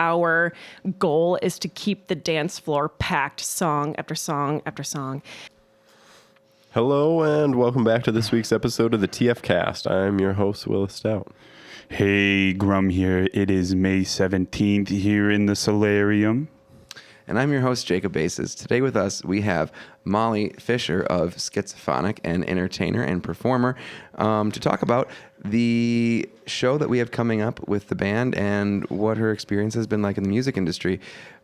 our goal is to keep the dance floor packed song after song after song. Hello and welcome back to this week's episode of the TF Cast. I'm your host, Willis Stout. Hey, Grum here. It is May 17th here in the solarium. And I'm your host, Jacob Bases. Today with us, we have Mollie Fischer of Skitzo Fonik, an entertainer and performer, to talk about the show that we have coming up with the band and what her experience has been like in the music industry.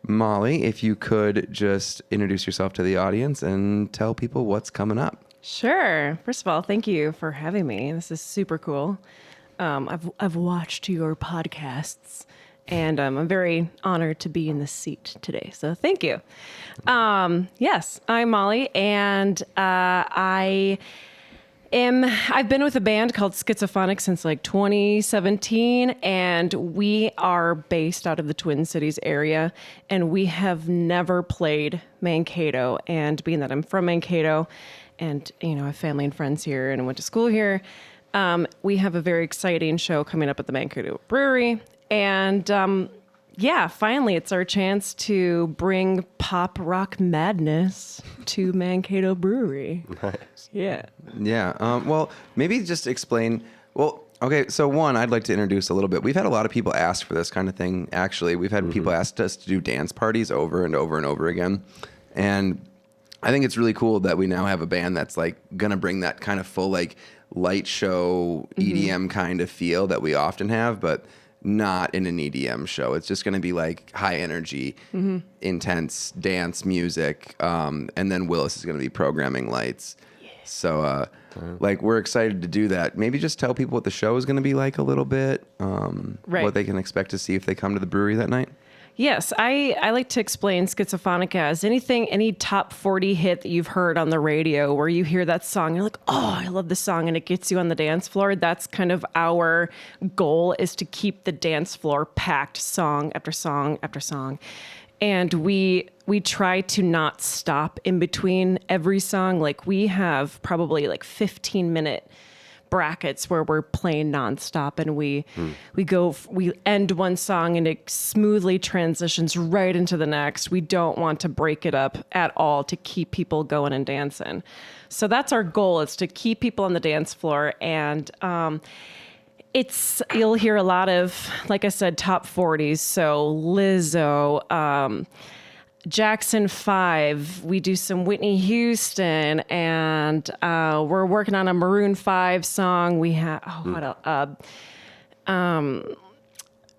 Mollie, if you could just introduce yourself to the audience and tell people what's coming up. Sure. First of all, thank you for having me. This is super cool. I've watched your podcasts. And I'm very honored to be in this seat today. So thank you. Yes, I'm Mollie, and I've been with a band called Skitzo Fonik since like 2017, and we are based out of the Twin Cities area, and we have never played Mankato. And being that I'm from Mankato, and I have family and friends here, and I went to school here, we have a very exciting show coming up at the Mankato Brewery. And finally, it's our chance to bring pop rock madness to Mankato Brewery. Nice. Yeah. Yeah. Well, maybe just explain. Well, okay. So one, I'd like to introduce a little bit. We've had a lot of people ask for this kind of thing. Actually, we've had people ask us to do dance parties over and over and over again. And I think it's really cool that we now have a band that's like going to bring that kind of full, like light show EDM kind of feel that we often have, but not in an EDM show. It's just going to be like high energy, intense dance music. And then Willis is going to be programming lights. Yeah. So, we're excited to do that. Maybe just tell people what the show is going to be like a little bit, what they can expect to see if they come to the brewery that night. Yes, I like to explain Skitzo Fonik as any top 40 hit that you've heard on the radio where you hear that song, you're like, oh, I love this song, and it gets you on the dance floor. That's kind of our goal, is to keep the dance floor packed song after song after song. And we try to not stop in between every song. Like we have probably like 15-minute brackets where we're playing nonstop, and we end one song and it smoothly transitions right into the next. We don't want to break it up at all to keep people going and dancing. So that's our goal, is to keep people on the dance floor. And you'll hear a lot of, like I said, top 40s. So Lizzo, Jackson 5, we do some Whitney Houston, and we're working on a Maroon 5 song. We have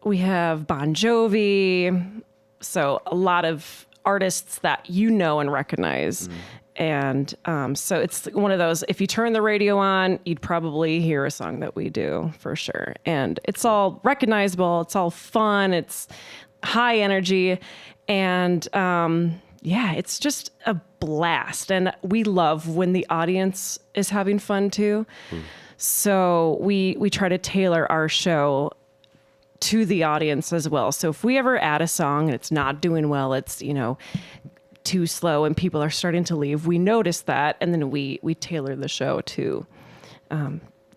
we have Bon Jovi, so a lot of artists that you know and recognize. And so it's one of those, if you turn the radio on, you'd probably hear a song that we do for sure. And it's all recognizable, it's all fun, it's high energy. And it's just a blast. And we love when the audience is having fun too. So we try to tailor our show to the audience as well. So if we ever add a song and it's not doing well, it's, too slow and people are starting to leave, we notice that. And then we tailor the show to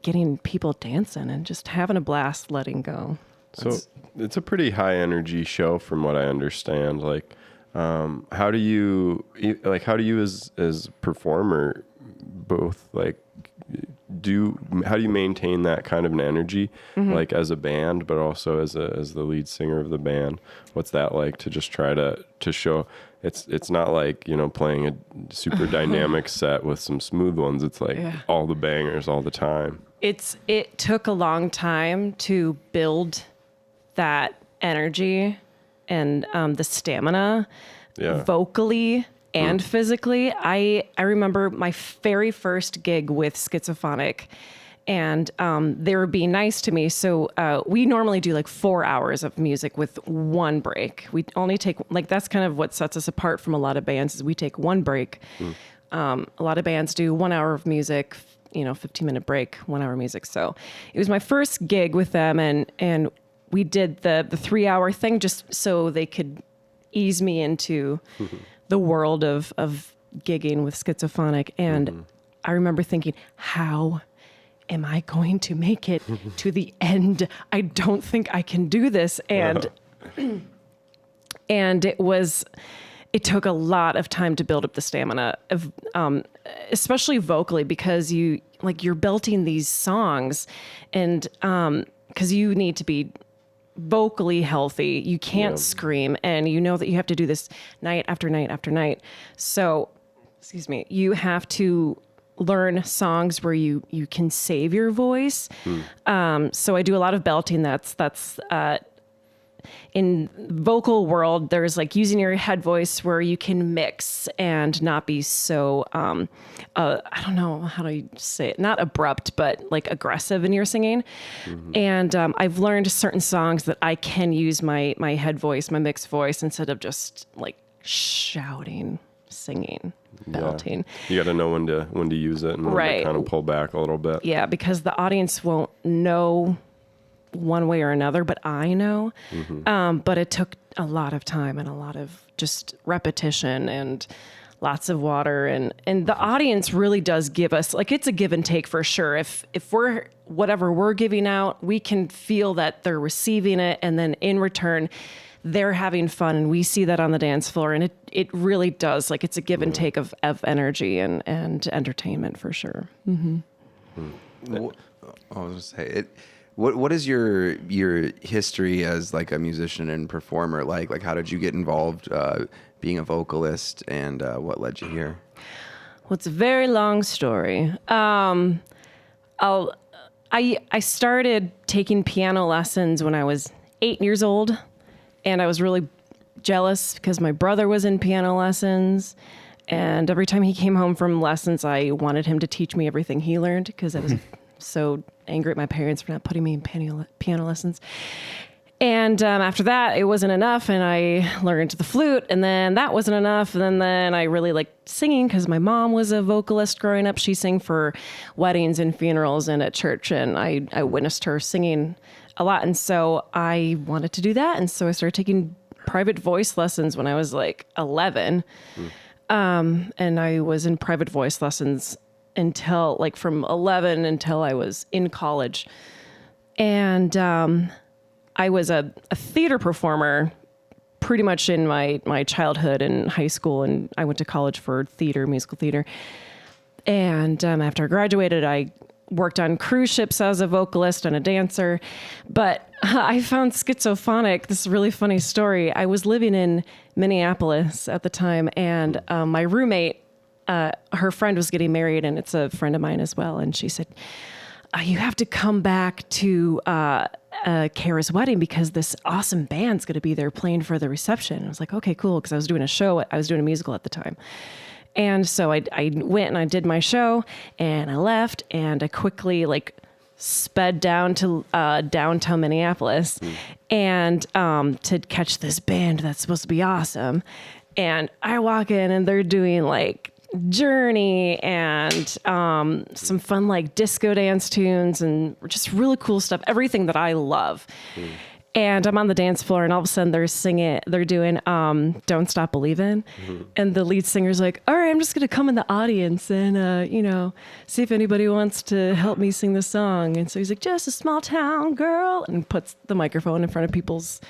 getting people dancing and just having a blast, letting go. So it's a pretty high energy show from what I understand. Like, how do you as performer both how do you maintain that kind of an energy, like as a band, but also as the lead singer of the band? What's that like to just try to show it's not like, playing a super dynamic set with some smooth ones. It's like all the bangers all the time. It took a long time to build that energy and the stamina vocally and physically. I remember my very first gig with Skitzo Fonik, and they were being nice to me. So we normally do like 4 hours of music with one break. We only take, that's kind of what sets us apart from a lot of bands, is we take one break. A lot of bands do 1 hour of music, 15-minute break, 1 hour music. So it was my first gig with them, and we did the 3 hour thing just so they could ease me into the world of gigging with Skitzo Fonik. And I remember thinking, how am I going to make it to the end? I don't think I can do this. And And it took a lot of time to build up the stamina of, especially vocally, because you're belting these songs and, cause you need to be vocally healthy. You can't scream, and you know that you have to do this night after night after night. So, excuse me, you have to learn songs where you can save your voice. So I do a lot of belting. That's in vocal world, there's like using your head voice where you can mix and not be so, I don't know how to say it, not abrupt, but like aggressive in your singing. And I've learned certain songs that I can use my head voice, my mixed voice, instead of just like shouting, singing, belting. You got to know when to use it and when to kind of pull back a little bit. Yeah, because the audience won't know one way or another, but I know. But it took a lot of time and a lot of just repetition and lots of water, and the audience really does give us, like, it's a give and take for sure. If we're, whatever we're giving out, we can feel that they're receiving it, and then in return they're having fun, and we see that on the dance floor, and it really does, like, it's a give and take of energy and entertainment for sure. I was gonna say it. What is your history as like a musician and performer like? Like, how did you get involved being a vocalist, and what led you here? Well, it's a very long story. I started taking piano lessons when I was 8 years old, and I was really jealous because my brother was in piano lessons, and every time he came home from lessons, I wanted him to teach me everything he learned, because I was so angry at my parents for not putting me in piano lessons. And after that, it wasn't enough, and I learned the flute, and then that wasn't enough, and then I really liked singing because my mom was a vocalist growing up. She sang for weddings and funerals and at church, and I witnessed her singing a lot, and so I wanted to do that, and so I started taking private voice lessons when I was like 11, and I was in private voice lessons until like from 11 until I was in college. And I was a theater performer pretty much in my childhood and high school, and I went to college for theater, musical theater. And after I graduated, I worked on cruise ships as a vocalist and a dancer. But I found Skitzo Fonik, this really funny story. I was living in Minneapolis at the time, and my roommate, her friend was getting married, and it's a friend of mine as well. And she said, you have to come back to Kara's wedding because this awesome band's going to be there playing for the reception. And I was like, okay, cool. Because I was doing a musical at the time. And so I went and I did my show, and I left, and I quickly sped down to downtown Minneapolis and to catch this band that's supposed to be awesome. And I walk in, and they're doing Journey and some fun disco dance tunes and just really cool stuff, everything that I love. And I'm on the dance floor, and all of a sudden they're doing Don't Stop Believin'. And the lead singer's like, all right, I'm just gonna come in the audience and see if anybody wants to help me sing the song. And so he's like, just a small town girl, and puts the microphone in front of people's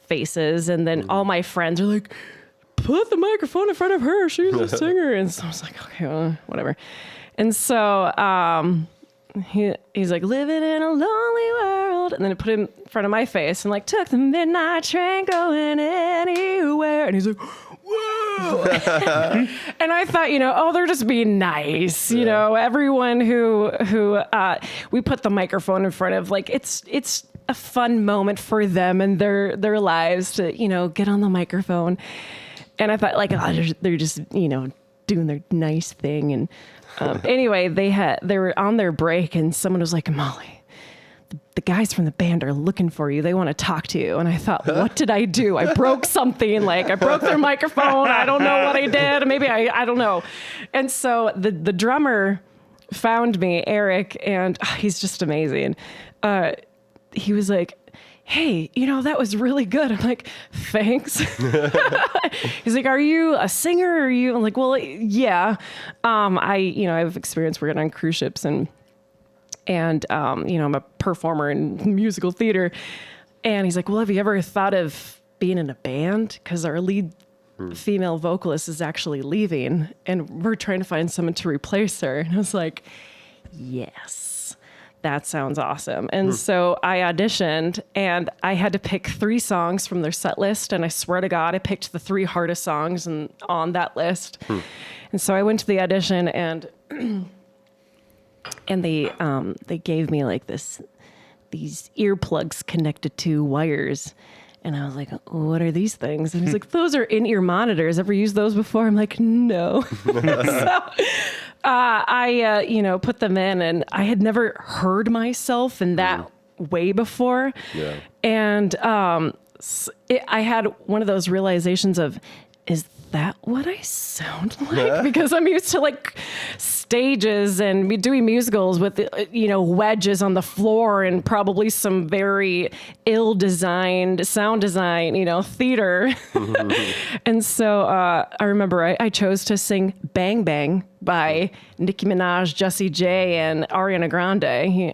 faces. And then all my friends are like, put the microphone in front of her, she's a singer. And so I was like, okay, well, whatever. And so he's like, living in a lonely world, and then I put him in front of my face and took the midnight train going anywhere. And he's like, whoa. And I thought, oh, they're just being nice. Everyone who we put the microphone in front of, it's a fun moment for them and their lives to get on the microphone. And I thought, oh, they're just, doing their nice thing. And anyway, they were on their break, and someone was like, Mollie, the guys from the band are looking for you. They want to talk to you. And I thought, what did I do? I broke something. I broke their microphone. I don't know what I did. Maybe I don't know. And so the drummer found me, Eric, and he's just amazing. He was like, hey, that was really good. I'm like, thanks. He's like, are you a singer? Or are you? I'm like, well, yeah. I have experience working on cruise ships and I'm a performer in musical theater. And he's like, well, have you ever thought of being in a band because our lead female vocalist is actually leaving and we're trying to find someone to replace her. And I was like, yes, that sounds awesome. And so I auditioned and I had to pick 3 songs from their set list. And I swear to God, I picked the 3 hardest songs on that list. And so I went to the audition and they gave me like these earplugs connected to wires. And I was like, what are these things? And he's like, those are in-ear monitors. Ever used those before? I'm like, no. So I put them in, and I had never heard myself in that way before. Yeah. And I had one of those realizations of, is that what I sound like? Because I'm used to like stages and doing musicals with, wedges on the floor and probably some very ill-designed sound design, theater. And so I remember I chose to sing Bang Bang by Nicki Minaj, Jessie J, and Ariana Grande.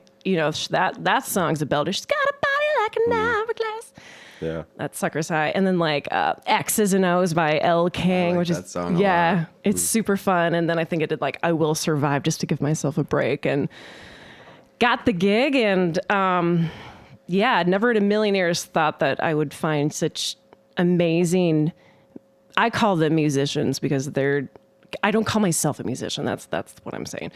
That song's a belter. She's got a body like an hourglass. Yeah. That sucker's high. And then like X's and O's by Elle King, which that is song a lot. It's super fun. And then I think I did like I Will Survive just to give myself a break and got the gig. And never in a million years thought that I would find such amazing, I call them musicians because I don't call myself a musician. That's what I'm saying.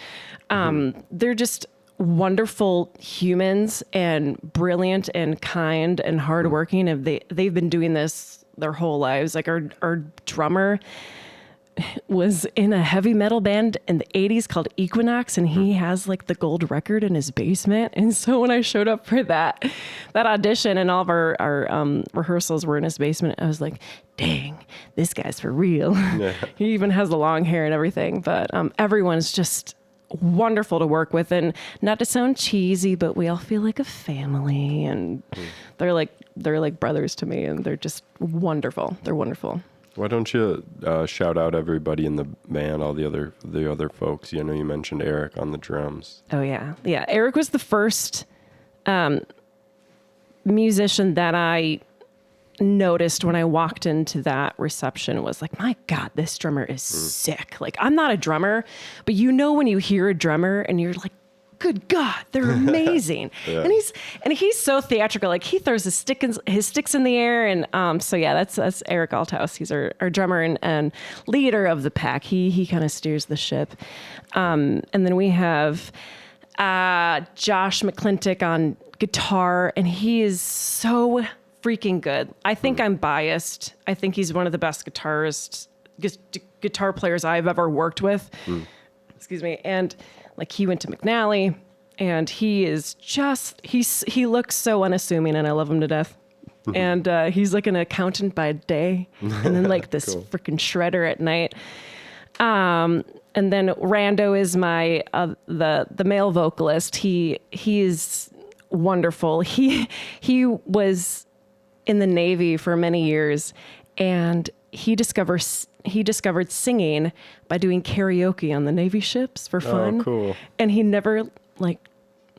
They're just wonderful humans and brilliant and kind and hardworking. And they've been doing this their whole lives. Like our drummer was in a heavy metal band in the 80s called Equinox, and he has like the gold record in his basement. And so when I showed up for that audition and all of our rehearsals were in his basement, I was like, dang, this guy's for real. Yeah. He even has the long hair and everything. But everyone's just wonderful to work with, and not to sound cheesy, but we all feel like a family, and they're like brothers to me, and they're just wonderful. They're wonderful. Why don't you shout out everybody in the band, all the other folks? You mentioned Eric on the drums. Oh yeah. Eric was the first musician that I noticed when I walked into that reception. Was like, my God, this drummer is sick. Like, I'm not a drummer, but when you hear a drummer and you're like, good God, they're amazing. Yeah. And he's so theatrical. Like, he throws his sticks in the air. And that's Eric Althaus. He's our drummer and leader of the pack. He kind of steers the ship. And then we have Josh McClintock on guitar, and he is so freaking good. I think I'm biased. I think he's one of the best guitar players I've ever worked with. Excuse me. And like, he went to McNally, and he is he looks so unassuming, and I love him to death. And he's like an accountant by day, and then like this cool. Freaking shredder at night. And then Rando is my the male vocalist. He is wonderful. He was in the Navy for many years, and he discovered singing by doing karaoke on the Navy ships for fun. Oh, cool. And he never, like,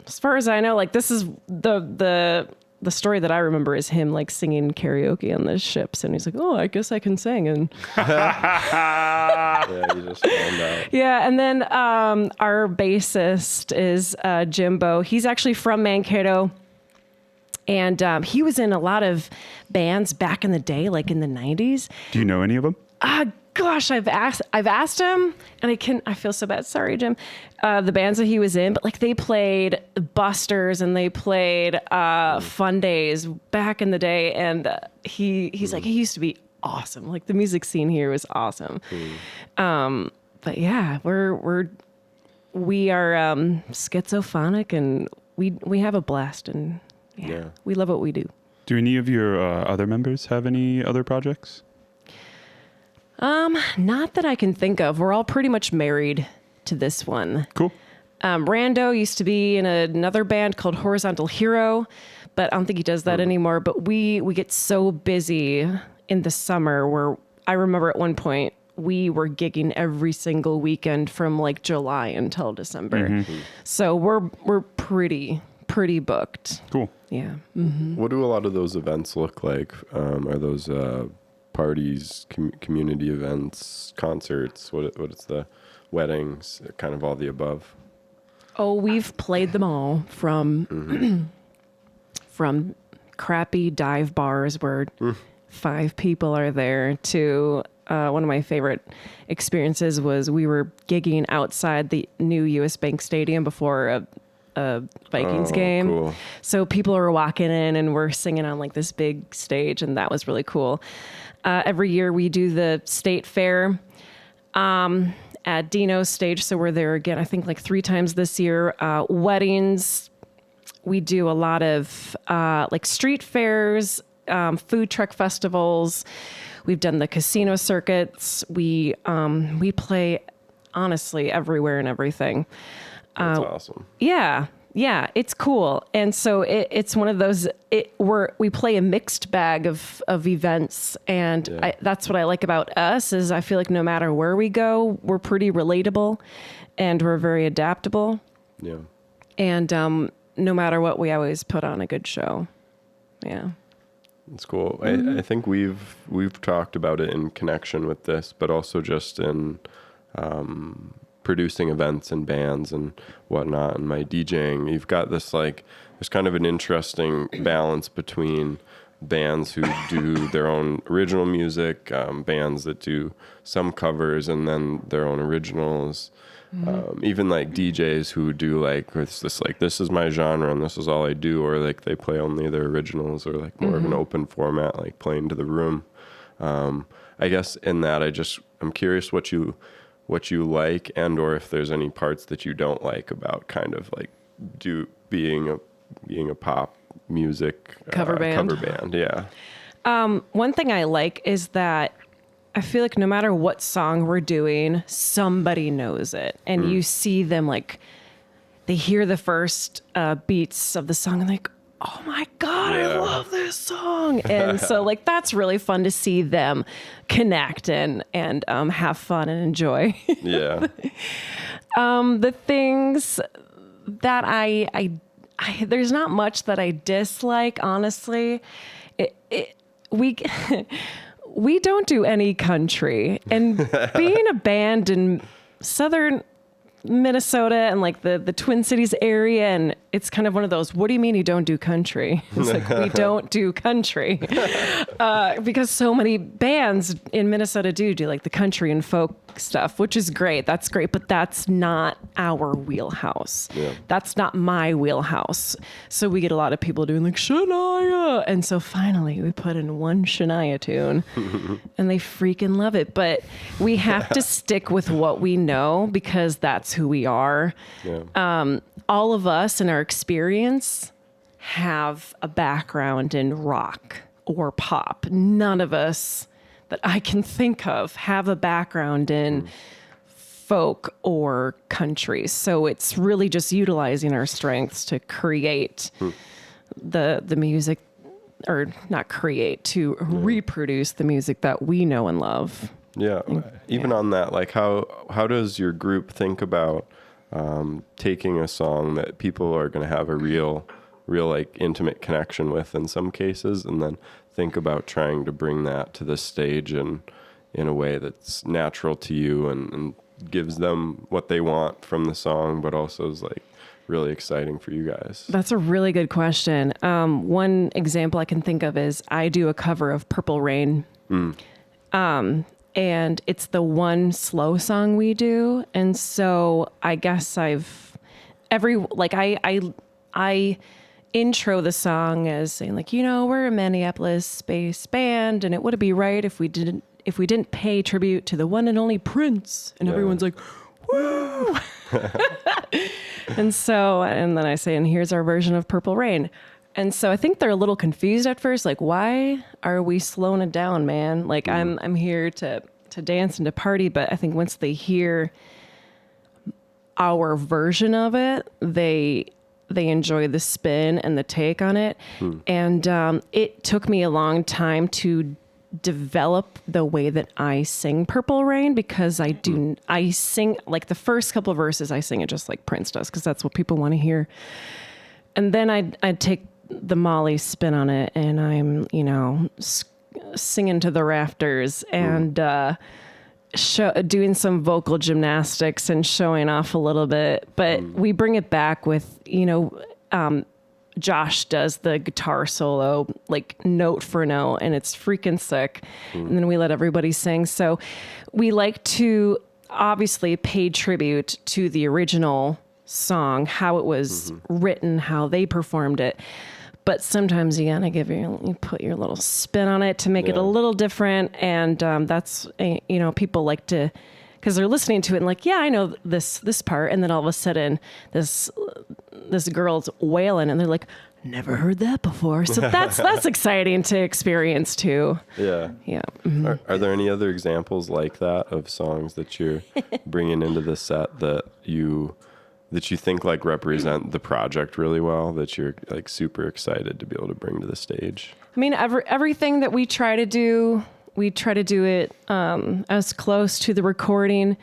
as far as I know, like, this is the story that I remember is him like singing karaoke on the ships, and he's like, oh, I guess I can sing. And yeah, you just found out. Yeah, and then our bassist is Jimbo. He's actually from Mankato. And he was in a lot of bands back in the day, like in the 90s. Do you know any of them? Gosh, I've asked him, and I feel so bad. Sorry, Jim. The bands that he was in, but like they played Busters and they played Fun Days back in the day. And he's like, he used to be awesome. Like, the music scene here was awesome. But yeah, we are Skitzo Fonik, and we have a blast, and yeah, we love what we do. Do any of your other members have any other projects? Not that I can think of. We're all pretty much married to this one. Cool. Rando used to be in another band called Horizontal Hero, but I don't think he does that anymore. But we get so busy in the summer where I remember at one point we were gigging every single weekend from like July until December. Mm-hmm. So we're pretty pretty booked. Cool. Yeah. What do a lot of those events look like? Are those parties, community events, concerts? What is the weddings? Kind of all the above. Oh, we've played them all from from crappy dive bars where 5 people are there to one of my favorite experiences was we were gigging outside the new US Bank Stadium before a Vikings game. Cool. So people were walking in and we're singing on like this big stage, and that was really cool. Every year we do the state fair at Dino's stage, so we're there again, I think like 3 times this year. Weddings, we do a lot of like street fairs, food truck festivals. We've done the casino circuits. We play honestly everywhere and everything. That's awesome. Yeah, it's cool. And so it's one of those, we play a mixed bag of events. And that's what I like about us is I feel like no matter where we go, we're pretty relatable and we're very adaptable. Yeah. And no matter what, we always put on a good show. Yeah. It's cool. I think we've talked about it in connection with this, but also just in producing events and bands and whatnot, and my DJing. You've got this like, there's kind of an interesting balance between bands who do their own original music, bands that do some covers and then their own originals. Even like DJs who do like, it's this like, this is my genre and this is all I do, or like they play only their originals, or like more of an open format, like playing to the room. I guess in that I'm curious what you like, and or if there's any parts that you don't like about kind of like being a pop music Cover band. Yeah. One thing I like is that I feel like no matter what song we're doing, somebody knows it. And you see them like, they hear the first beats of the song and like, oh my God, I love this song. And so like, that's really fun to see them connect and have fun and enjoy. Yeah. The things that I there's not much that I dislike, honestly. We don't do any country, and being a band in southern Minnesota and like the Twin Cities area, and it's kind of one of those, what do you mean you don't do country? It's like, we don't do country because so many bands in Minnesota do like the country and folk stuff, which is great. That's great, but that's not our wheelhouse. Yeah. That's not my wheelhouse. So we get a lot of people doing like Shania, and so finally we put in one Shania tune and they freaking love it. But we have to stick with what we know because that's who we are. Yeah. All of us in our experience have a background in rock or pop. None of us that I can think of have a background in folk or country. So it's really just utilizing our strengths to create the music, or not create, to reproduce the music that we know and love. Yeah. Even on that, like how does your group think about taking a song that people are going to have a real like intimate connection with in some cases, and then think about trying to bring that to the stage and in a way that's natural to you and gives them what they want from the song, but also is like really exciting for you guys? That's a really good question. One example I can think of is I do a cover of Purple Rain. And it's the one slow song we do. And so I guess I intro the song as saying like, we're a Minneapolis-based band, and it wouldn't be right if we didn't pay tribute to the one and only Prince. And everyone's like, woo! and then I say, and here's our version of Purple Rain. And so I think they're a little confused at first, like, why are we slowing it down, man? Like, I'm here to dance and to party, but I think once they hear our version of it, they enjoy the spin and the take on it. And it took me a long time to develop the way that I sing Purple Rain, because I sing like the first couple of verses, I sing it just like Prince does, because that's what people want to hear. And then I'd take the Mollie spin on it, and I'm, singing to the rafters and doing some vocal gymnastics and showing off a little bit. But we bring it back with, Josh does the guitar solo, like note for note, and it's freaking sick. And then we let everybody sing. So we like to obviously pay tribute to the original song, how it was written, how they performed it. But sometimes you gotta you put your little spin on it to make it a little different. And that's, people like to, because they're listening to it and like, yeah, I know this part. And then all of a sudden this girl's wailing and they're like, never heard that before. So that's exciting to experience too. Yeah. Yeah. Mm-hmm. Are there any other examples like that of songs that you're bringing into the set that you think like represent the project really well, that you're like super excited to be able to bring to the stage? I mean, everything that we try to do it as close to the recording.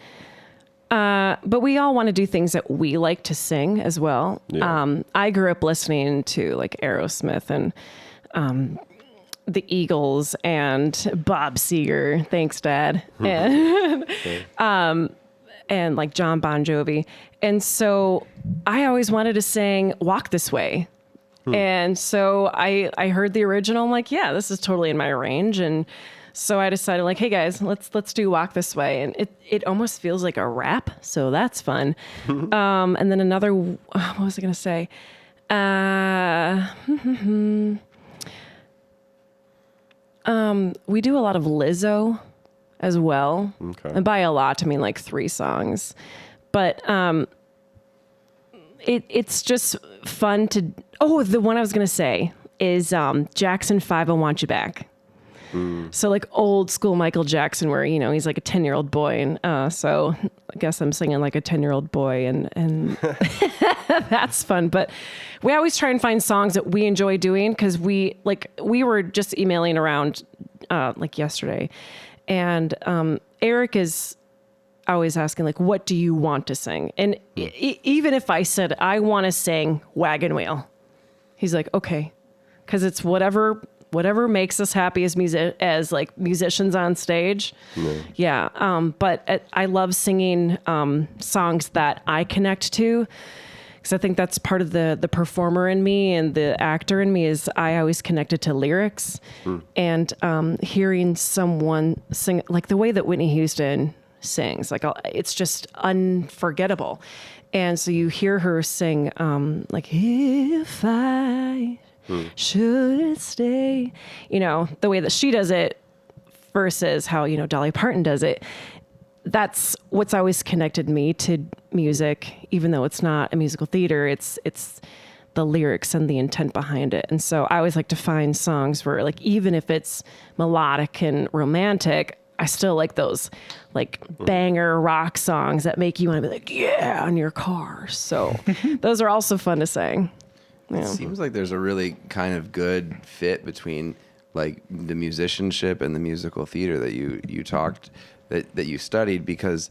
But we all want to do things that we like to sing as well. Yeah. I grew up listening to like Aerosmith and the Eagles and Bob Seger. Thanks, Dad. And like John Bon Jovi. And so I always wanted to sing Walk This Way. And so I heard the original. I'm like, yeah, this is totally in my range. And so I decided like, hey guys, let's do Walk This Way. And it almost feels like a rap. So that's fun. And then another, what was I going to say? We do a lot of Lizzo as well. Okay. And by a lot, I mean like 3 songs. But it's just fun to... Oh, the one I was going to say is Jackson 5, I Want You Back. So like old school Michael Jackson where, he's like a 10-year-old boy. And so I guess I'm singing like a 10-year-old boy and that's fun. But we always try and find songs that we enjoy doing because we were just emailing around like yesterday. And Eric is always asking like, what do you want to sing? And even if I said, I want to sing Wagon Wheel, he's like, okay, because it's whatever makes us happy as musicians on stage. Yeah. But I love singing songs that I connect to, because I think that's part of the performer in me and the actor in me is I always connected to lyrics and hearing someone sing like the way that Whitney Houston sings, like it's just unforgettable. And so you hear her sing like, if I should stay, the way that she does it versus how, Dolly Parton does it. That's what's always connected me to music, even though it's not a musical theater, it's the lyrics and the intent behind it. And so I always like to find songs where like, even if it's melodic and romantic, I still like those like banger rock songs that make you want to be like, yeah, in your car. So those are also fun to sing. Yeah. It seems like there's a really kind of good fit between like the musicianship and the musical theater that you talked that you studied, because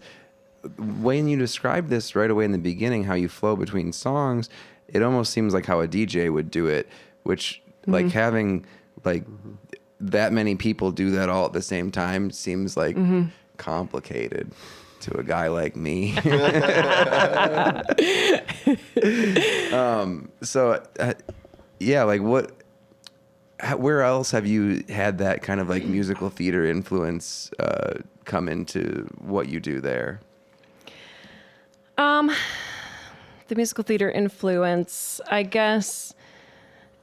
when you described this right away in the beginning, how you flow between songs, it almost seems like how a DJ would do it, which like having like that many people do that all at the same time seems like complicated to a guy like me. Yeah, like where else have you had that kind of like musical theater influence come into what you do there? The musical theater influence, I guess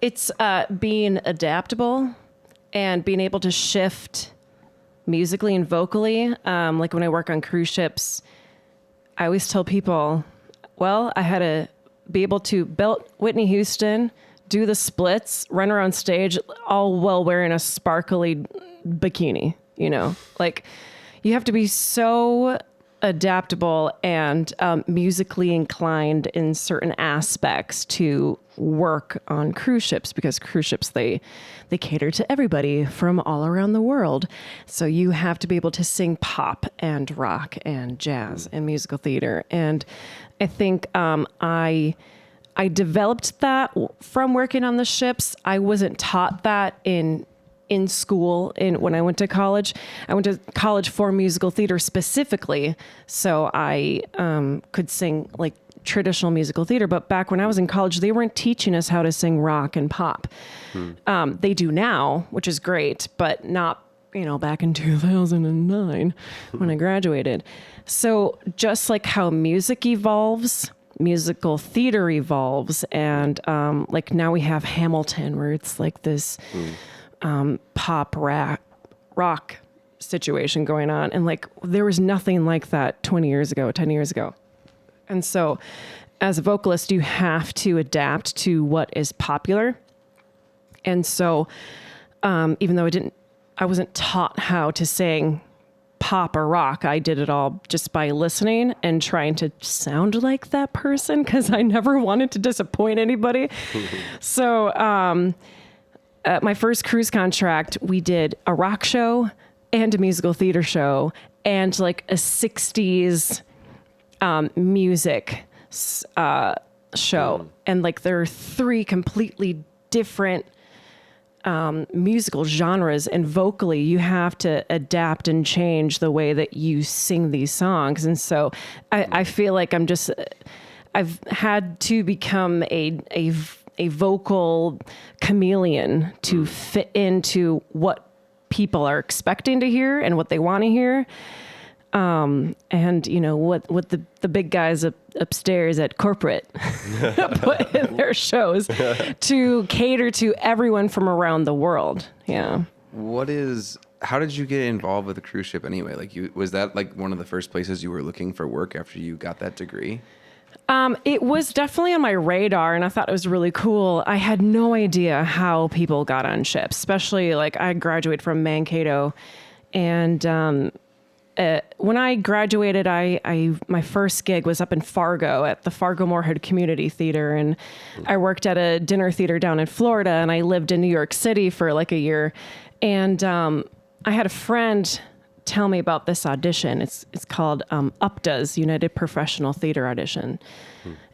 it's being adaptable and being able to shift musically and vocally. Like when I work on cruise ships, I always tell people, well, I had to be able to belt Whitney Houston, do the splits, run around stage, all while wearing a sparkly bikini, like you have to be so adaptable and musically inclined in certain aspects to work on cruise ships, because cruise ships, they cater to everybody from all around the world. So you have to be able to sing pop and rock and jazz and musical theater. And I think I I developed that from working on the ships. I wasn't taught that in school. When I went to college for musical theater specifically, so I could sing like traditional musical theater. But back when I was in college, they weren't teaching us how to sing rock and pop. They do now, which is great, but not back in 2009 when I graduated. So just like how music evolves, musical theater evolves, and like now we have Hamilton, where it's like this pop rock situation going on, and like there was nothing like that 20 years ago, 10 years ago. And so as a vocalist, you have to adapt to what is popular. And so even though I wasn't taught how to sing pop or rock, I did it all just by listening and trying to sound like that person, because I never wanted to disappoint anybody. So my first cruise contract, we did a rock show and a musical theater show and like a 60s music show. And like there are 3 completely different musical genres, and vocally you have to adapt and change the way that you sing these songs. And so I feel like I've had to become a vocal chameleon to fit into what people are expecting to hear and what they want to hear. And what the big guys upstairs at corporate put in their shows to cater to everyone from around the world. Yeah. How did you get involved with the cruise ship anyway? Like was that like one of the first places you were looking for work after you got that degree? It was definitely on my radar, and I thought it was really cool. I had no idea how people got on ships, especially like I graduated from Mankato, and when I graduated, my first gig was up in Fargo at the Fargo Moorhead Community Theater, and I worked at a dinner theater down in Florida, and I lived in New York City for like a year. And I had a friend tell me about this audition. It's called UPTA's, United Professional Theater Audition,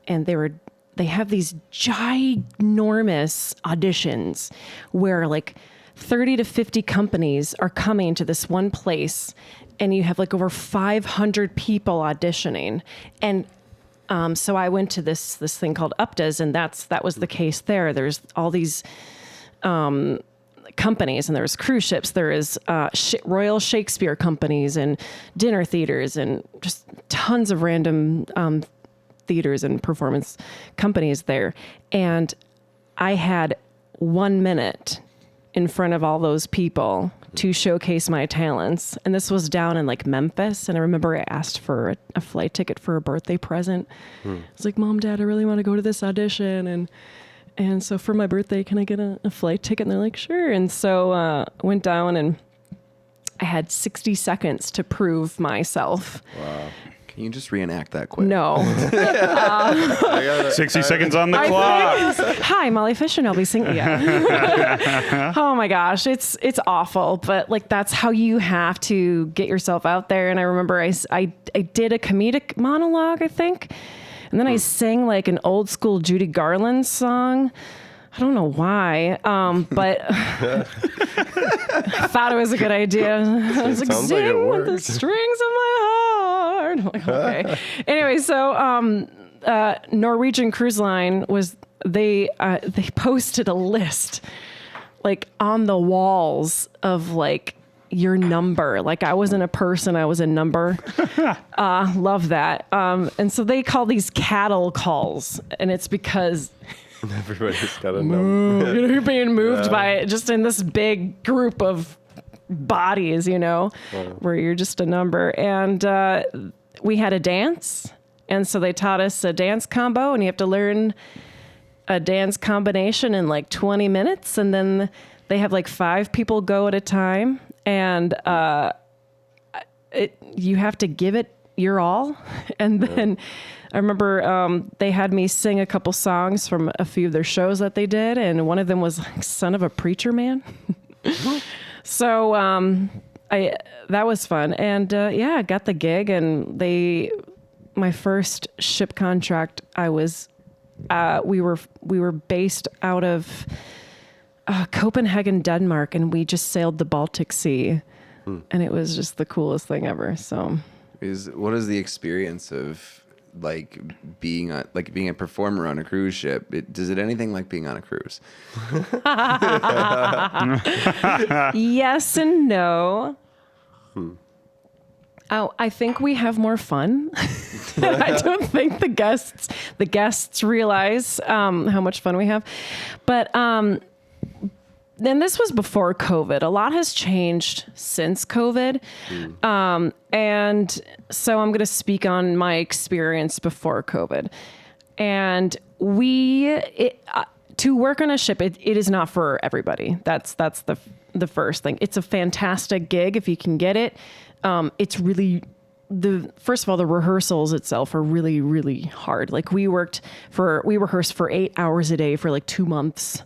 and they have these ginormous auditions where like 30 to 50 companies are coming to this one place, and you have like over 500 people auditioning. And so I went to this thing called UPTA's, and that was the case there. There's all these companies, and there's cruise ships, there is Royal Shakespeare companies and dinner theaters and just tons of random theaters and performance companies there. And I had 1 minute in front of all those people to showcase my talents. And this was down in like Memphis. And I remember I asked for a flight ticket for a birthday present. It's like, Mom, Dad, I really want to go to this audition. And so for my birthday, can I get a flight ticket? And they're like, sure. And so I went down, and I had 60 seconds to prove myself. Wow. Can you just reenact that quick? No. 60 seconds on the clock. Hi, Mollie Fischer, and I'll be singing. Yeah. Oh my gosh, it's awful, but like that's how you have to get yourself out there. And I remember I did a comedic monologue, I think, and then I sang like an old school Judy Garland song. I don't know why, but I thought it was a good idea. I was like, sing with the strings of my heart. I'm like, okay. Anyway, so Norwegian Cruise Line they posted a list like on the walls of like your number. Like I wasn't a person, I was a number. Love that. And so they call these cattle calls, and it's because everybody's got a number. You're being moved by it just in this big group of bodies, where you're just a number. And we had a dance. And so they taught us a dance combo, and you have to learn a dance combination in like 20 minutes. And then they have like 5 people go at a time. And you have to give it your all. And then I remember they had me sing a couple songs from a few of their shows that they did, and one of them was like Son of a Preacher Man. So that was fun, and I got the gig, and my first ship contract, I was we were based out of Copenhagen, Denmark, and we just sailed the Baltic Sea, and it was just the coolest thing ever. So, what is the experience of being a performer on a cruise ship? Does it anything like being on a cruise? Yes and no. Oh, I think we have more fun. I don't think the guests realize how much fun we have. But then this was before COVID. A lot has changed since COVID. And so I'm going to speak on my experience before COVID. And to work on a ship, it is not for everybody. That's the first thing. It's a fantastic gig if you can get it. It's really first of all, the rehearsals itself are really, really hard. Like we rehearsed for 8 hours a day for like 2 months,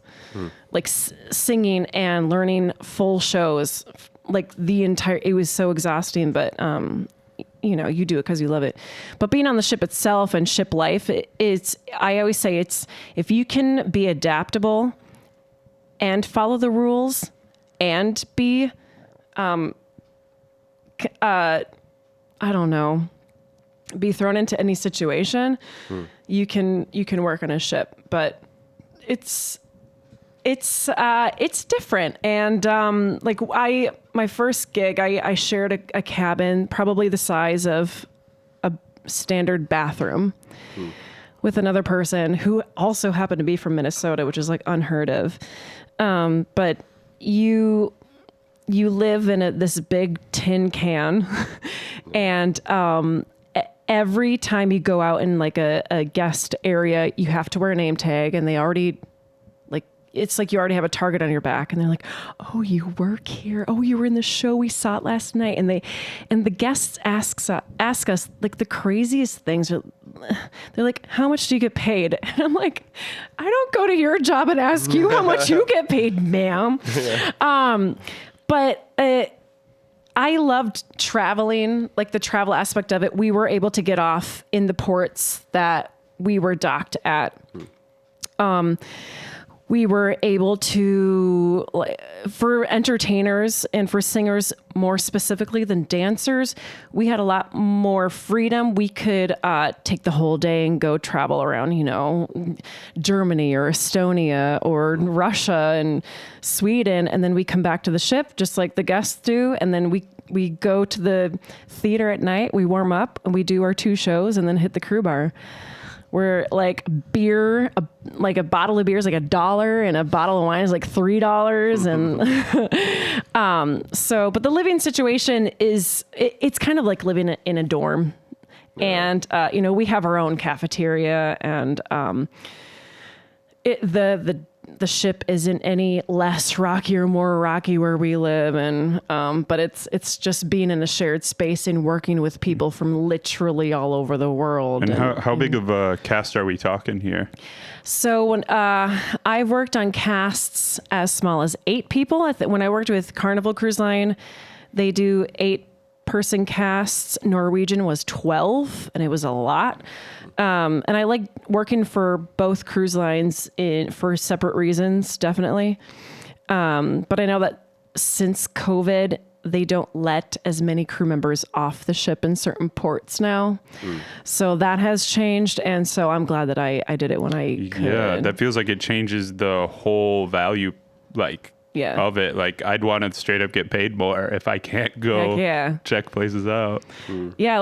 like singing and learning full shows, like it was so exhausting, but, you do it because you love it. But being on the ship itself and ship life, I always say if you can be adaptable and follow the rules and be, I don't know, be thrown into any situation, you can work on a ship, but it's different. And, my first gig, I shared a cabin, probably the size of a standard bathroom with another person who also happened to be from Minnesota, which is like unheard of. But you live in this big tin can and, every time you go out in like a guest area, you have to wear a name tag, and they already it's like you already have a target on your back, and they're like, "Oh, you work here? Oh, you were in the show. We saw it last night." And the guests ask us like the craziest things. They're like, "How much do you get paid?" And I'm like, "I don't go to your job and ask you how much you get paid, ma'am." Yeah. But I loved traveling, like the travel aspect of it. We were able to get off in the ports that we were docked at. We were able to, for entertainers and for singers more specifically than dancers, we had a lot more freedom. We could take the whole day and go travel around, Germany or Estonia or Russia and Sweden. And then we come back to the ship just like the guests do. And then we go to the theater at night, we warm up, and we do our 2 shows and then hit the crew bar. Where like beer, like a bottle of beer is like $1 and a bottle of wine is like $3. And but the living situation it's kind of like living in a dorm. Yeah. And, we have our own cafeteria, and the ship isn't any less rocky or more rocky where we live. And, but it's just being in a shared space and working with people from literally all over the world. And how big of a cast are we talking here? So when, I've worked on casts as small as 8 people. When I worked with Carnival Cruise Line, they do 8-person casts. Norwegian was 12, and it was a lot. And I like working for both cruise lines for separate reasons, definitely. But I know that since COVID, they don't let as many crew members off the ship in certain ports now. So that has changed. And so I'm glad that I did it when I could. Yeah, that feels like it changes the whole value, of it. Like I'd want to straight up get paid more if I can't go check places out. Yeah,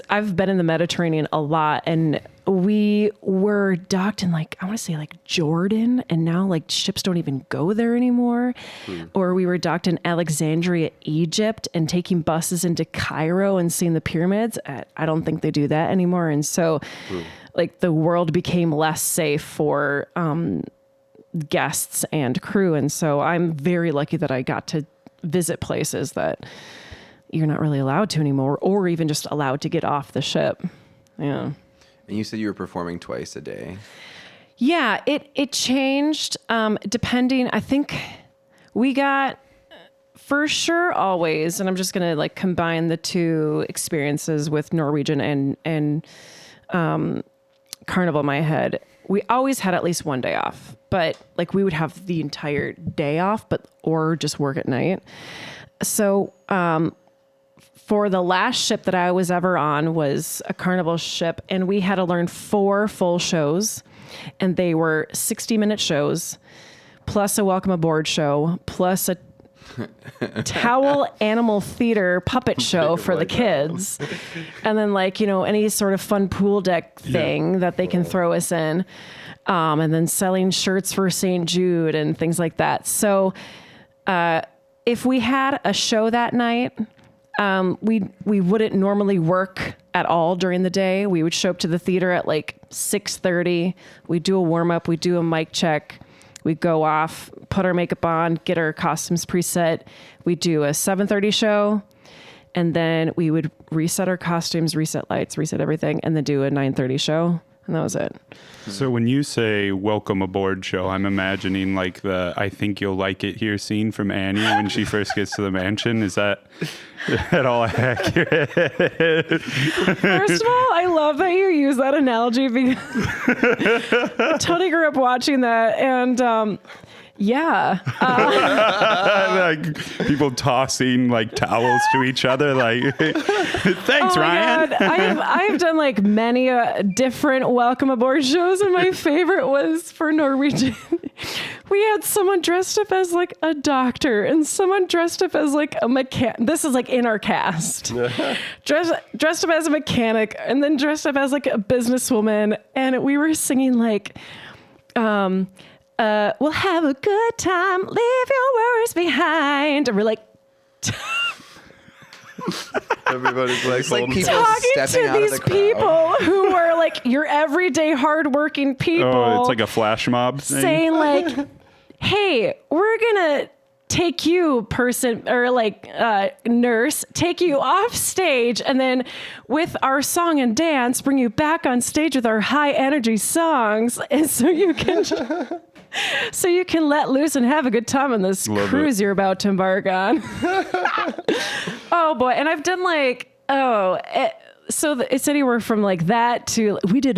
I've been in the Mediterranean a lot, and we were docked in I want to say Jordan, and now ships don't even go there anymore. Or we were docked in Alexandria, Egypt, and taking buses into Cairo and seeing the pyramids. I don't think they do that anymore. And so the world became less safe for guests and crew. And so I'm very lucky that I got to visit places that you're not really allowed to anymore, or even just allowed to get off the ship. Yeah. And you said you were performing twice a day. Yeah, it changed depending. I think we got, for sure, always, and I'm just gonna combine the 2 experiences with Norwegian and Carnival in my head, we always had at least one day off, but like we would have the entire day off, or just work at night. So, for the last ship that I was ever on was a Carnival ship, and we had to learn 4 full shows, and they were 60-minute shows, plus a welcome aboard show, plus a towel animal theater puppet show for the kids. And then like, any sort of fun pool deck thing that they can throw us in. And then selling shirts for St. Jude and things like that. So, if we had a show that night, we wouldn't normally work at all during the day. We would show up to the theater at like 6:30. We'd do a warm up. We'd do a mic check. We'd go off, put our makeup on, get our costumes preset. We'd do a 7:30 show, and then we would reset our costumes, reset lights, reset everything, and then do a 9:30 show. And that was it. So when you say welcome aboard show, I'm imagining like the I think you'll like it here scene from Annie when she first gets to the mansion. Is that at all accurate? First of all, I love that you use that analogy because I totally grew up watching that. And yeah. Like people tossing like towels to each other. Like, thanks, Ryan. I've done like many different welcome aboard shows, and my favorite was for Norwegian. We had someone dressed up as like a doctor and someone dressed up as like a mechanic. This is like in our cast. dressed up as a mechanic and then dressed up as like a businesswoman. And we were singing like, we'll have a good time, leave your worries behind. And we're like, everybody's like, like people talking stepping to out of these the crowd. people who are like your everyday hardworking people. Oh, it's like a flash mob thing. Saying like, hey, we're gonna take you person or like nurse, take you off stage, and then with our song and dance, bring you back on stage with our high energy songs, and so you can let loose and have a good time on this cruise you're about to embark on. Oh boy. And I've done like, it's anywhere from like that to, we did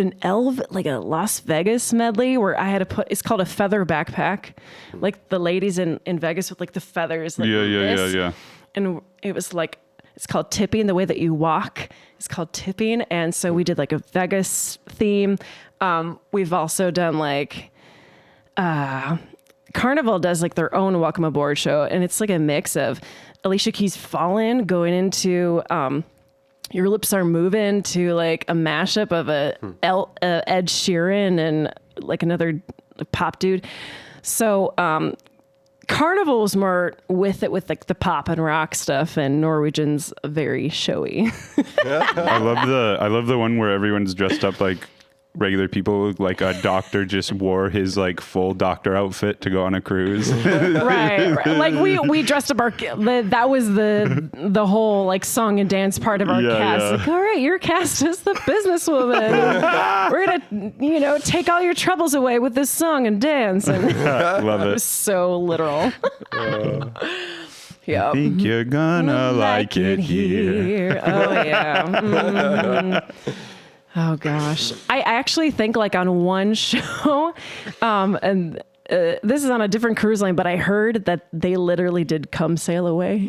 like a Las Vegas medley where I had to it's called a feather backpack. Like the ladies in Vegas with like the feathers. Like Yeah. And it was like, it's called tipping. The way that you walk is called tipping. And so we did like a Vegas theme. We've also done like, Carnival does like their own welcome aboard show, and it's like a mix of Alicia Keys' Fallen going into Your Lips Are Moving to like a mashup of Ed Sheeran and like another pop dude. So Carnival was more with like the pop and rock stuff, and Norwegian's very showy. I love the one where everyone's dressed up like regular people. Like a doctor just wore his like full doctor outfit to go on a cruise. right. Like we dressed up that was the whole like song and dance part of our cast. Yeah. Like, all right, your cast is the businesswoman. We're gonna take all your troubles away with this song and dance. And Love it. was so literal. I think you're gonna like it here. Oh yeah. Mm-hmm. Oh gosh. I actually think like on one show, and this is on a different cruise line, but I heard that they literally did Come Sail Away.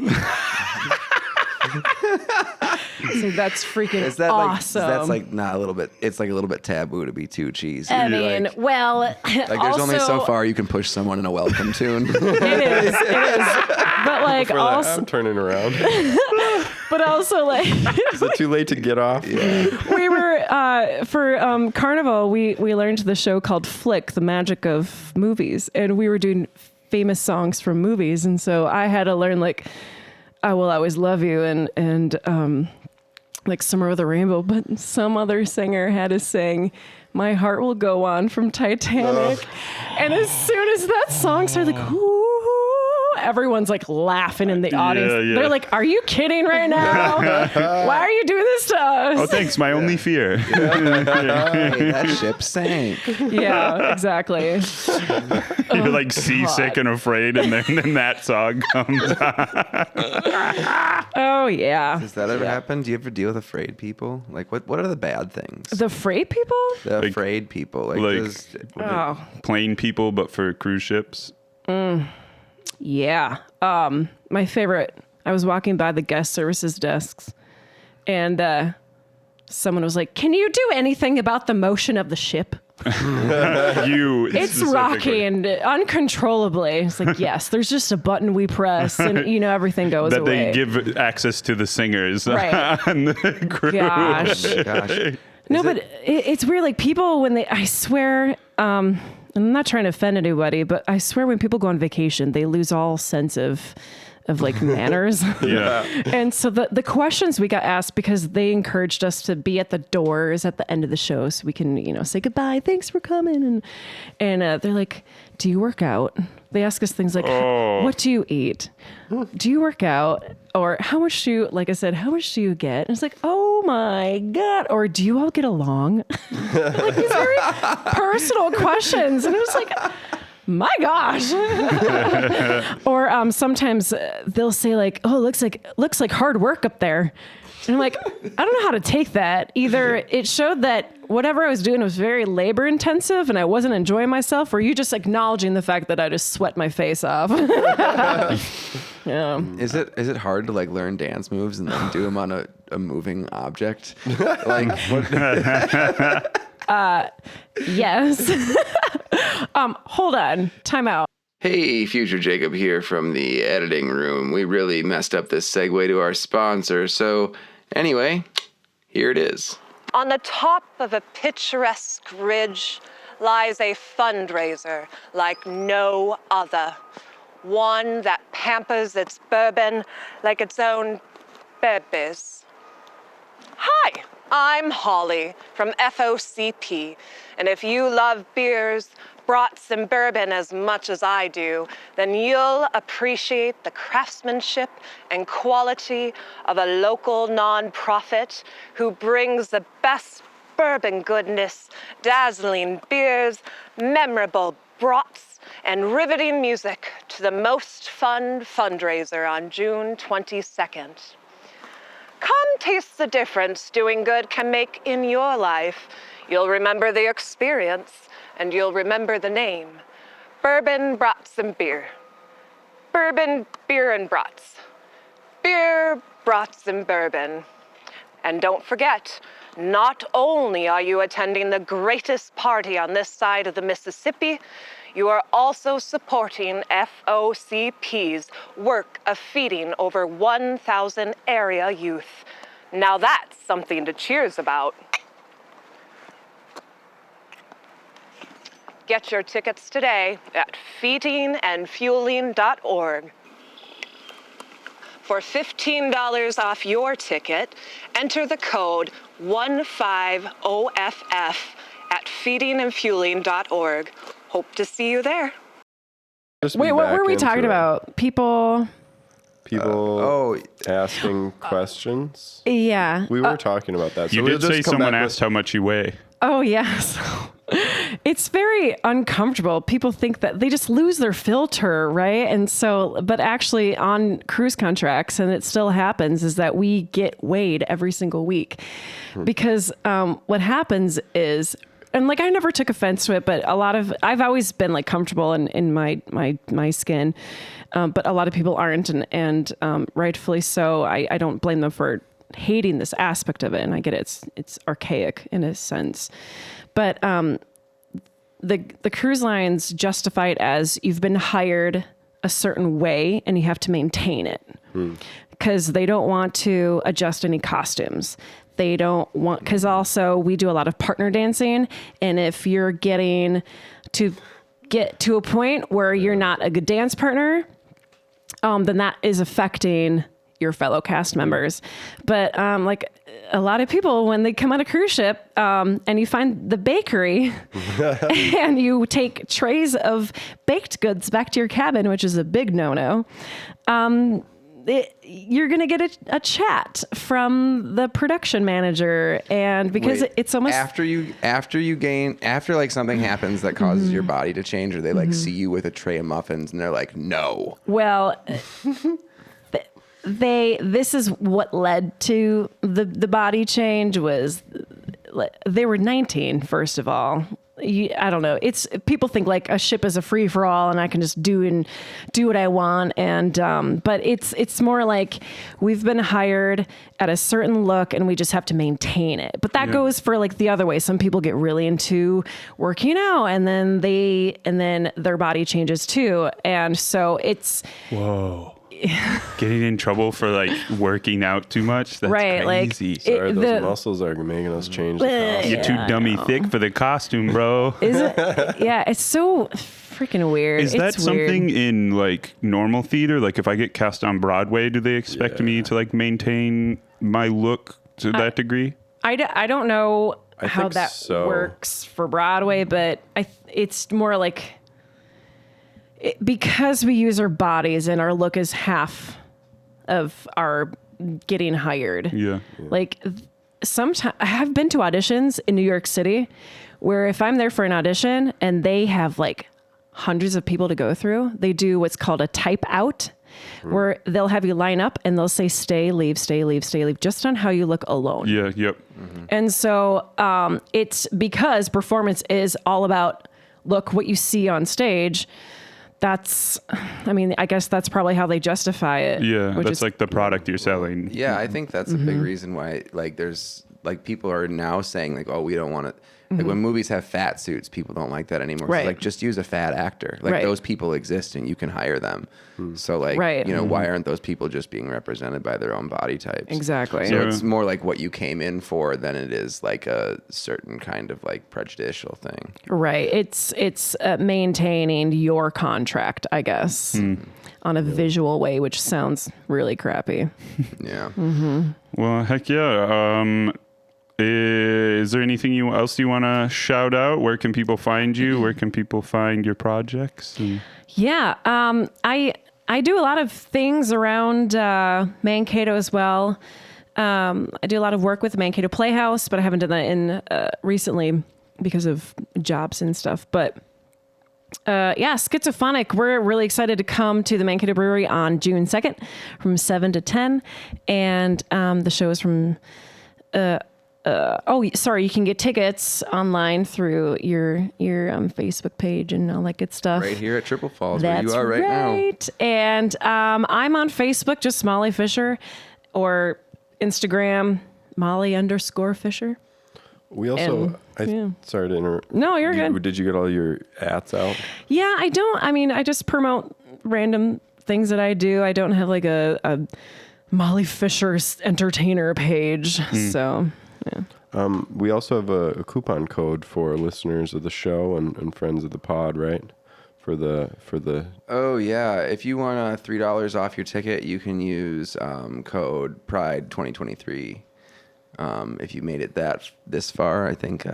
So that's freaking Is that awesome. like, that's like not a little bit, it's like a little bit taboo to be too cheesy. I mean, like, well, like there's only so far you can push someone in a welcome tune. It is. But like also, I'm turning around. but also like, Is it too late to get off? Yeah. we were for Carnival, we learned the show called Flick, the magic of movies, and we were doing famous songs from movies, and so I had to learn like I Will Always Love You and like Summer Over the Rainbow, but some other singer had to sing My Heart Will Go On from Titanic. And as soon as that song started, like, ooh, everyone's like laughing in the audience. Yeah. They're like, "Are you kidding right now? Why are you doing this to us?" Oh, thanks. My only fear. Hey, that ship sank. Yeah, exactly. You're like seasick and afraid, and then that song comes on. Oh yeah. Does that ever happen? Do you ever deal with afraid people? Like, what are the bad things? The freight people? The afraid people. Oh. Plane people, but for cruise ships. Yeah. My favorite, I was walking by the guest services desks and someone was like, "Can you do anything about the motion of the ship? It's rocking uncontrollably." It's like, yes, there's just a button we press and, everything goes that away. they give access to the singers Right. on the crew. Gosh. No, but it's weird. Like people, I swear, I'm not trying to offend anybody, but I swear when people go on vacation, they lose all sense of like manners. Yeah. And so the questions we got asked, because they encouraged us to be at the doors at the end of the show so we can, say goodbye, thanks for coming. And they're like, "Do you work out?" They ask us things like, "What do you eat? Do you work out?" Or how much do you, like I said, how much do you get? And it's like, "Oh my God." Or "Do you all get along?" Like these very personal questions. And it was like, my gosh. Or sometimes they'll say like, "Oh, looks like hard work up there." And I'm like, I don't know how to take that. Either it showed that whatever I was doing was very labor intensive and I wasn't enjoying myself, or you just acknowledging the fact that I just sweat my face off. Yeah. Is it hard to like learn dance moves and then do them on a moving object? Like, Yes. Hold on. Time out. Hey, Future Jacob here from the editing room. We really messed up this segue to our sponsor, so anyway, here it is. On the top of a picturesque ridge lies a fundraiser like no other. One that pampers its bourbon like its own bebes. Hi, I'm Holly from FOCP, and if you love beers, brats, and bourbon as much as I do, then you'll appreciate the craftsmanship and quality of a local nonprofit who brings the best bourbon goodness, dazzling beers, memorable brats, and riveting music to the most fun fundraiser on June 22nd. Come taste the difference doing good can make in your life. You'll remember the experience, and you'll remember the name. Bourbon, brats, and beer. Bourbon, beer, and brats. Beer, brats, and bourbon. And don't forget, not only are you attending the greatest party on this side of the Mississippi, you are also supporting FOCP's work of feeding over 1,000 area youth. Now that's something to cheers about. Get your tickets today at feedingandfueling.org. For $15 off your ticket, enter the code 150FF at feedingandfueling.org. Hope to see you there. Wait, what were we talking about? People asking questions. Yeah. We were talking about that. You we'll did just say come someone back asked how much you weigh. Oh, yes. It's very uncomfortable. People think that they just lose their filter, right? And so, but actually on cruise contracts, and it still happens, is that we get weighed every single week. Because what happens is, and like I never took offense to it, but I've always been like comfortable in my skin, but a lot of people aren't, and rightfully so. I don't blame them for hating this aspect of it, and I get it. It's archaic in a sense, but the cruise lines justify it as you've been hired a certain way and you have to maintain it because they don't want to adjust any costumes. They don't want, because also we do a lot of partner dancing, and if you're getting to get to a point where you're not a good dance partner, then that is affecting your fellow cast members. But like a lot of people, when they come on a cruise ship and you find the bakery and you take trays of baked goods back to your cabin, which is a big no-no, you're going to get a chat from the production manager. And because Wait, it's almost after like something happens that causes your body to change, or they like see you with a tray of muffins and they're like, no. well, this is what led to the body change was they were 19, first of all. I don't know. It's people think like a ship is a free for all and I can just do what I want. And, but it's more like we've been hired at a certain look and we just have to maintain it. But that goes for like the other way. Some people get really into working out and then their body changes too. And so it's, Whoa. Getting in trouble for like working out too much. That's right, crazy. like Sorry, those muscles are making us change the costume. You're too dummy thick for the costume, bro. is it? Yeah, it's so freaking weird. Is that It's something weird. in like normal theater? Like if I get cast on Broadway, do they expect me to like maintain my look to that degree? I don't know how think that so. works for Broadway, but it's more like because we use our bodies and our look is half of our getting hired. Yeah. Like sometimes I have been to auditions in New York City where if I'm there for an audition and they have like hundreds of people to go through, they do what's called a type out where they'll have you line up and they'll say, stay, leave, stay, leave, stay, leave, just on how you look alone. Yeah. Yep. And so it's because performance is all about look what you see on stage. I guess that's probably how they justify it. Yeah. which That's is, like the product you're selling. Yeah, I think that's a big reason why like there's like people are now saying like, oh, we don't want to. Like when movies have fat suits, people don't like that anymore. Right. So like just use a fat actor. Like Right. those people exist and you can hire them. So like, Right. why aren't those people just being represented by their own body types? Exactly. So Yeah. it's more like what you came in for than it is like a certain kind of like prejudicial thing. Right. It's maintaining your contract, I guess, on a visual way, which sounds really crappy. Yeah. Well, heck yeah. Is there anything else you want to shout out? Where can people find you? Where can people find your projects? Yeah. I do a lot of things around Mankato as well. I do a lot of work with the Mankato Playhouse, but I haven't done that in recently because of jobs and stuff. But Skitzo Fonik, we're really excited to come to the Mankato Brewery on June 2nd from 7 to 10. And the show is from... you can get tickets online through your Facebook page and all that good stuff. Right here at Triple Falls, That's where you are right now. And I'm on Facebook, just Mollie Fischer, or Instagram, Mollie_Fischer. We also, sorry to interrupt. No, you're good. Did you get all your ats out? Yeah, I don't. I mean, I just promote random things that I do. I don't have like a Mollie Fischer entertainer page. So, yeah. We also have a coupon code for listeners of the show and friends of the pod, right? For the Oh yeah, if you want $3 off your ticket, you can use code Pride 2023. If you made it this far, I think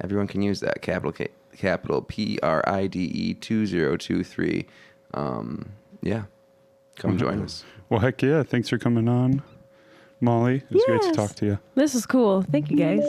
everyone can use that capital PRIDE 2023. Come join us. Well, heck yeah. Thanks for coming on, Mollie. It was great to talk to you. This is cool. Thank you, guys.